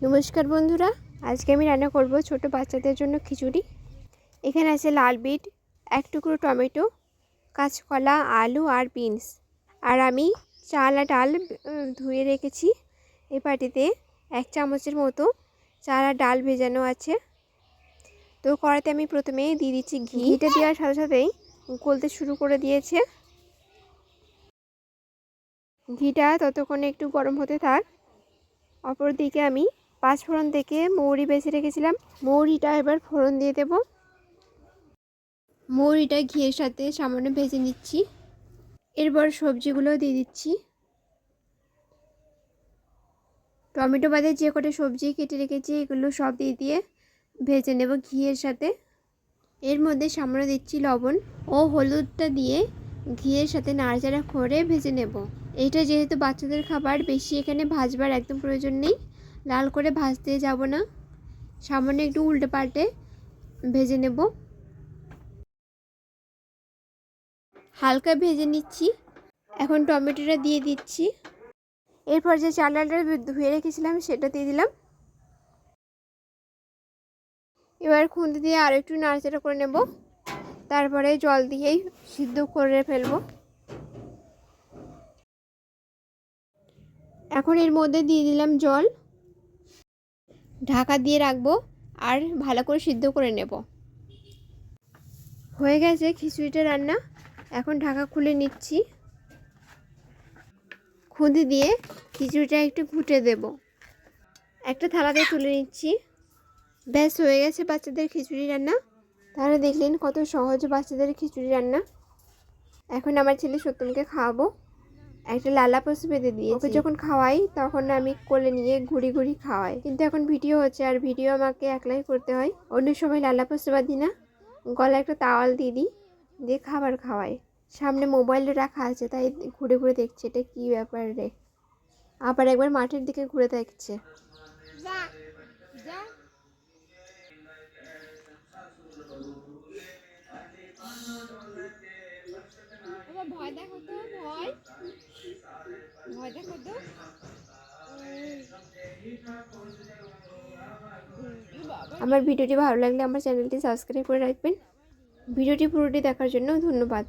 নমস্কার বন্ধুরা, আজকে আমি রান্না করব ছোট বাচ্চাদের জন্য খিচুড়ি। এখানে আছে লাল বিট, এক টুকরো টমেটো, কাঁচকলা, আলু আর বিনস। আর আমি চাল আর ডাল ধুয়ে রেখেছি। এই বাটিতে 1 চামচের মতো চাল আর ডাল ভেজানো আছে। তো কড়াইতে আমি প্রথমে দিয়ে দিচ্ছি ঘি। ঘিটা দেওয়ার সাথে সাথেই গলতে শুরু করে দিয়েছে। ঘিটা ততক্ষণে একটু গরম হতে থাক। অপরদিকে আমি 5 ফোড়ন থেকে মৌরি বেছে রেখেছিলাম, মৌরিটা এবার ফোড়ন দিয়ে দেব। মৌরিটা ঘিয়ের সাথে সামান্য ভেজে নিচ্ছি। এরপর সবজিগুলো দিয়ে দিচ্ছি। টমেটো বাদে যে কটা সবজি কেটে রেখেছি এগুলো সব দিয়ে ভেজে নেব ঘিয়ের সাথে। এর মধ্যে সামান্য দিচ্ছি লবণ ও হলুদটা দিয়ে ঘিয়ের সাথে নাড়াচাড়া করে ভেজে নেব। এইটা যেহেতু বাচ্চাদের খাবার, বেশি এখানে ভাজবার একদম প্রয়োজন নেই। লাল করে ভাজতে যাব না, সামান্য একটু উল্টে পাল্টে ভেজে নেব। হালকা ভেজে নিচ্ছি। এখন টমেটোটা দিয়ে দিচ্ছি। এরপর যে চাল ডালটা ধুয়ে রেখেছিলাম সেটা দিয়ে দিলাম। এবার খুন্তি দিয়ে আর একটু নাড়াচাড়া করে নেব, তারপরে জল দিয়েই সিদ্ধ করে ফেলবো। এখন এর মধ্যে দিয়ে দিলাম জল, ঢাকা দিয়ে রাখবো আর ভালো করে সিদ্ধ করে নেব। হয়ে গেছে খিচুড়িটা রান্না। এখন ঢাকা খুলে নিচ্ছি। খুন্তি দিয়ে খিচুড়িটা একটু ঘুটে দেব। একটা থালাতে তুলে নিচ্ছি। ব্যাস হয়ে গেছে বাচ্চাদের খিচুড়ি রান্না। তাহলে দেখলেন কত সহজ বাচ্চাদের খিচুড়ি রান্না। এখন আমার ছেলে সত্যমকে খাওয়াবো। একটা লালা পশু বেঁধে দিয়েছি। ওকে যখন খাওয়াই তখন আমি কোলে নিয়ে ঘুরি ঘুরি খাওয়াই, কিন্তু এখন ভিডিও হচ্ছে আর ভিডিও আমাকে একলাই করতে হয়। অন্য সময় লালা পশু বাঁধি না, গলায় একটা তাওয়াল দিয়ে খাবার খাওয়াই। সামনে মোবাইল রাখা আছে তাই ঘুরে ঘুরে দেখছে এটা কি ব্যাপার রে। আবার একবার মাঠের দিকে ঘুরে দেখছে। ভয় দেখো তো, ভয় দেখো তো। আমার ভিডিওটি ভালো লাগলে আমার চ্যানেলটি সাবস্ক্রাইব করে রাখবেন। ভিডিওটি পুরোটি দেখার জন্য ধন্যবাদ।